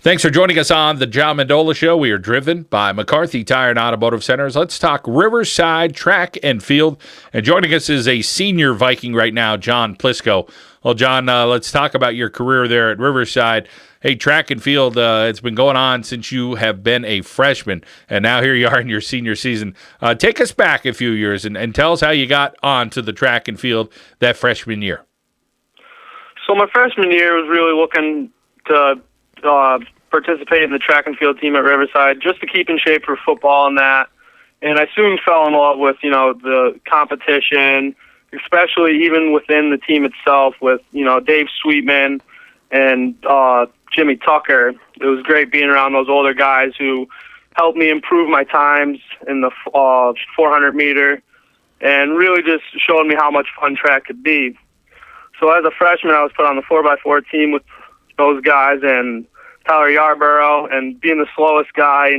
Thanks for joining us on the John Mendola Show. We are driven by McCarthy Tire and Automotive Centers. Let's talk Riverside Track and Field. And joining us is a senior Viking right now, John Plisko. Well, John, let's talk about your career there at Riverside. Hey, track and field, it's been going on since you have been a freshman, and now here you are in your senior season. Take us back a few years and tell us how you got onto the track and field that freshman year. So my freshman year was really looking to participate in the track and field team at Riverside just to keep in shape for football and that. And I soon fell in love with, the competition, especially even within the team itself with, Dave Sweetman and Jimmy Tucker. It was great being around those older guys who helped me improve my times in the 400 meter and really just showed me how much fun track could be. So as a freshman, I was put on the 4x4 team with those guys and Tyler Yarborough, and being the slowest guy,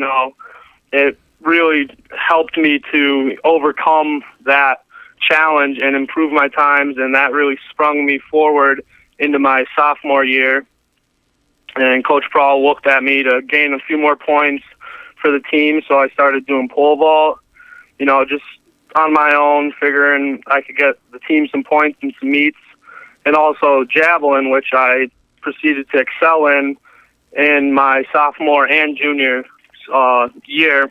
it really helped me to overcome that challenge and improve my times, and that really sprung me forward into my sophomore year. And Coach Prawl looked at me to gain a few more points for the team, so I started doing pole vault, just on my own, figuring I could get the team some points and some meets, and also javelin, which I proceeded to excel in my sophomore and junior year.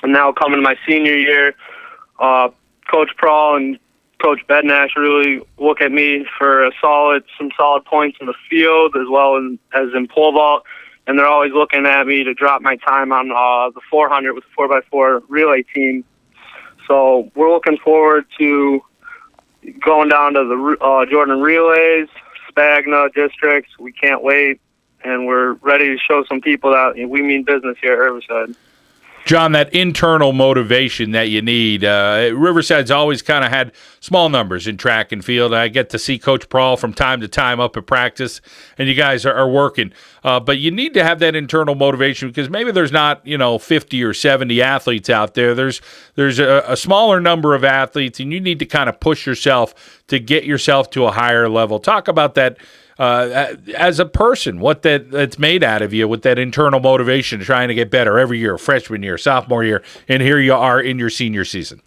And now coming to my senior year, Coach Prawl and Coach Bednash really look at me for some solid points in the field as well as in pole vault, and they're always looking at me to drop my time on the 400 with the 4x4 relay team. So we're looking forward to going down to the Jordan Relays, Spagna districts. We can't wait, and we're ready to show some people that we mean business here at Riverside. John, that internal motivation that you need, Riverside's always kind of had small numbers in track and field. I get to see Coach Prawl from time to time up at practice, and you guys are working. But you need to have that internal motivation because maybe there's not, 50 or 70 athletes out there. There's a smaller number of athletes, and you need to kind of push yourself to get yourself to a higher level. Talk about that. As a person, what that's made out of you with that internal motivation, trying to get better every year, freshman year, sophomore year, and here you are in your senior season.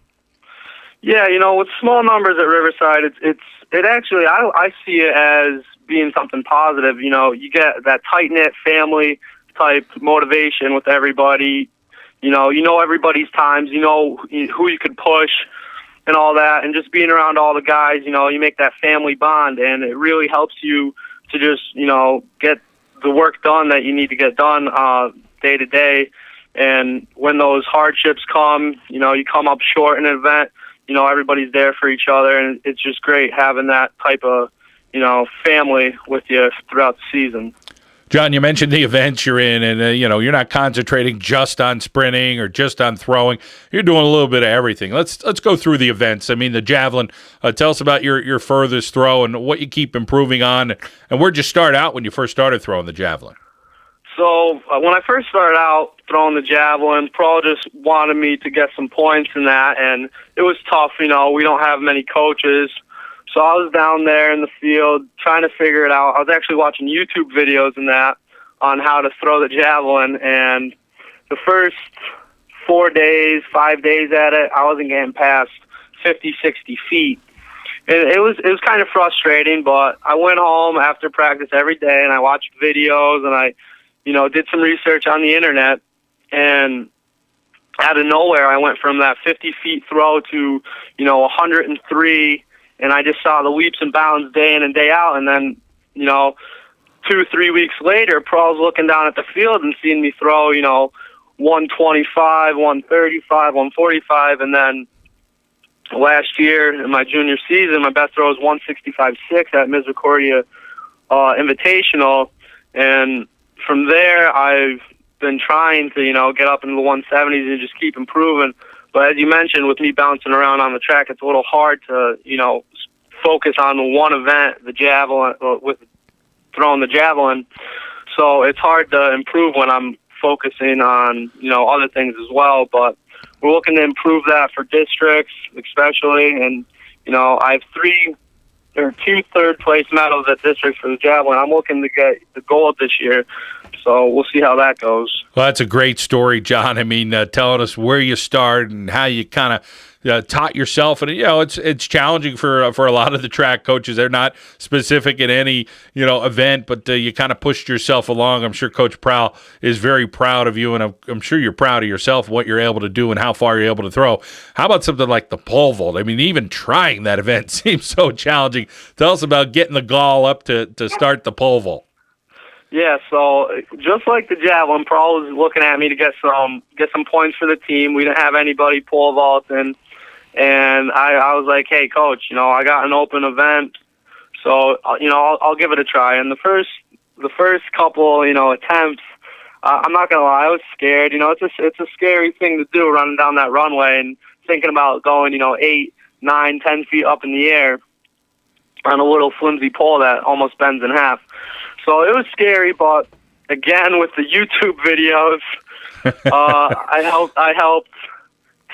Yeah, with small numbers at Riverside, it actually I see it as being something positive. You get that tight knit family type motivation with everybody. You know everybody's times. You know who you could push and all that, and just being around all the guys, you make that family bond, and it really helps you to just, get the work done that you need to get done day to day. And when those hardships come, you come up short in an event, everybody's there for each other, and it's just great having that type of, family with you throughout the season. John, you mentioned the events you're in, and you're not concentrating just on sprinting or just on throwing. You're doing a little bit of everything. Let's go through the events. I mean, the javelin. Tell us about your furthest throw and what you keep improving on, and where'd you start out when you first started throwing the javelin? So when I first started out throwing the javelin, Prawl just wanted me to get some points in that, and it was tough. We don't have many coaches. So I was down there in the field trying to figure it out. I was actually watching YouTube videos and that on how to throw the javelin, and the first 5 days at it, I wasn't getting past 50, 60 feet. And it was kind of frustrating, but I went home after practice every day and I watched videos and I, did some research on the internet, and out of nowhere I went from that 50 feet throw to, 103. And I just saw the leaps and bounds day in and day out. And then, 2-3 weeks later, Prawl's looking down at the field and seeing me throw, 125, 135, 145. And then last year in my junior season, my best throw was 165.6 at Misericordia Invitational. And from there, I've been trying to, get up into the 170s and just keep improving. But as you mentioned, with me bouncing around on the track, it's a little hard to, focus on the one event, the javelin, with throwing the javelin. So it's hard to improve when I'm focusing on, other things as well. But we're looking to improve that for districts, especially. And, I have 3 two third-place medals at districts for the javelin. I'm looking to get the gold this year, so we'll see how that goes. Well, that's a great story, John. I mean, telling us where you started and how you kind of taught yourself, and it's challenging for a lot of the track coaches. They're not specific in any event, but you kind of pushed yourself along. I'm sure Coach Prowl is very proud of you, and I'm sure you're proud of yourself, what you're able to do and how far you're able to throw. How about something like the pole vault? I mean, even trying that event seems so challenging. Tell us about getting the gall up to start the pole vault. Yeah, so just like the javelin, Prowl was looking at me to get some points for the team. We didn't have anybody pole vaulting. And I was like, hey, Coach, I got an open event, so, I'll give it a try. And the first couple, attempts, I'm not going to lie, I was scared. It's a scary thing to do, running down that runway and thinking about going, 8, 9, 10 feet up in the air on a little flimsy pole that almost bends in half. So it was scary, but again, with the YouTube videos, I helped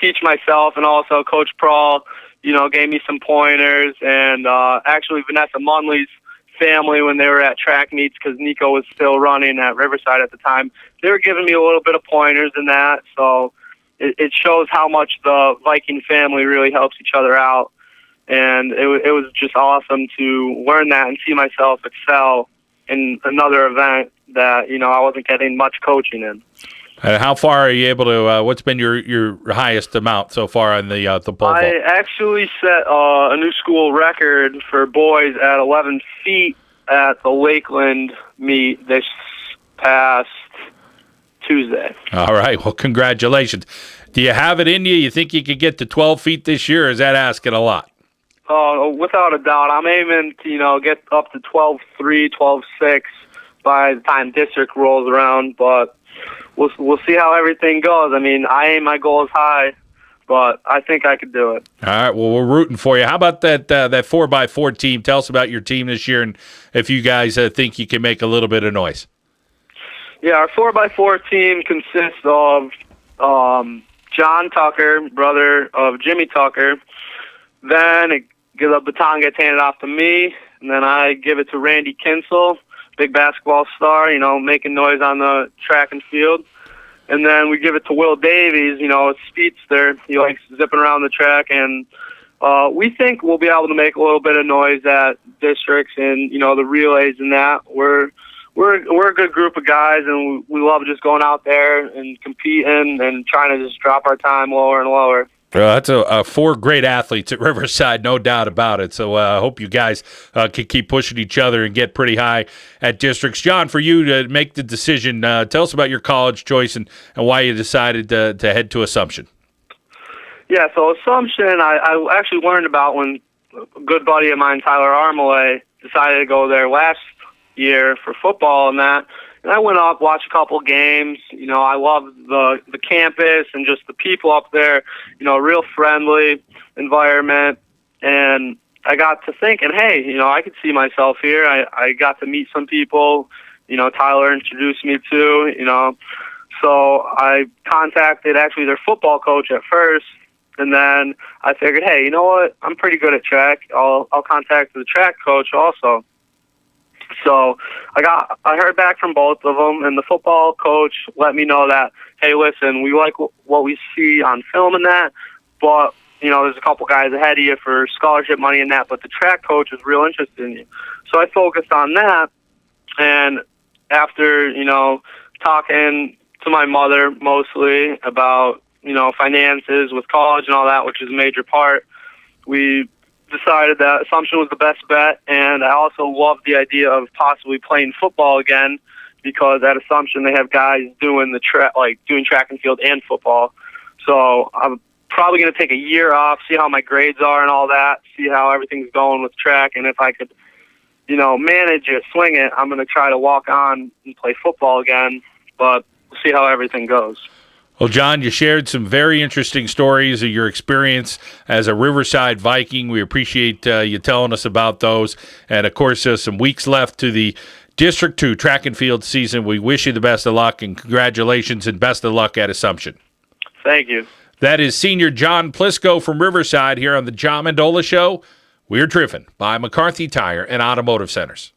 teach myself, and also Coach Prowl, gave me some pointers, and actually Vanessa Munley's family, when they were at track meets, because Nico was still running at Riverside at the time, they were giving me a little bit of pointers in that, so it shows how much the Viking family really helps each other out, and it was just awesome to learn that and see myself excel in another event that, I wasn't getting much coaching in. How far are you able to? What's been your highest amount so far on the pole vault? I actually set a new school record for boys at 11 feet at the Lakeland meet this past Tuesday. All right. Well, congratulations. Do you have it in you? You think you could get to 12 feet this year? Or is that asking a lot? Without a doubt. I'm aiming to, get up to 12.3, 12.6 by the time district rolls around, but we'll see how everything goes. I mean, I aim my goals high, but I think I could do it. All right. Well, we're rooting for you. How about that 4x4 team? Tell us about your team this year, and if you guys think you can make a little bit of noise. Yeah, our 4x4 team consists of John Tucker, brother of Jimmy Tucker. Then the baton gets handed off to me, and then I give it to Randy Kinsel, big basketball star, making noise on the track and field. And then we give it to Will Davies, a speedster. He likes zipping around the track, and we think we'll be able to make a little bit of noise at districts and, the relays and that. We're a good group of guys, and we love just going out there and competing and trying to just drop our time lower and lower. That's four great athletes at Riverside, no doubt about it. So I hope you guys can keep pushing each other and get pretty high at districts. John, for you to make the decision, tell us about your college choice and why you decided to head to Assumption. Yeah, so Assumption, I actually learned about when a good buddy of mine, Tyler Armale, decided to go there last year for football and that. And I went up, watched a couple games. I love the campus and just the people up there, real friendly environment. And I got to thinking, hey, I could see myself here. I got to meet some people, Tyler introduced me to, So I contacted actually their football coach at first. And then I figured, hey, you know what? I'm pretty good at track. I'll contact the track coach also. So I heard back from both of them, and the football coach let me know that, hey, listen, we like what we see on film and that, but, there's a couple guys ahead of you for scholarship money and that, but the track coach is real interested in you. So I focused on that, and after, talking to my mother mostly about, finances with college and all that, which is a major part, we decided that Assumption was the best bet, and I also loved the idea of possibly playing football again, because at Assumption they have guys doing doing track and field and football. So I'm probably going to take a year off, see how my grades are and all that, see how everything's going with track, and if I could, manage it, swing it, I'm going to try to walk on and play football again, but we'll see how everything goes. Well, John, you shared some very interesting stories of your experience as a Riverside Viking. We appreciate you telling us about those. And, of course, some weeks left to the District 2 track and field season. We wish you the best of luck, and congratulations and best of luck at Assumption. Thank you. That is senior John Plisko from Riverside here on the John Mendola Show. We're driven by McCarthy Tire and Automotive Centers.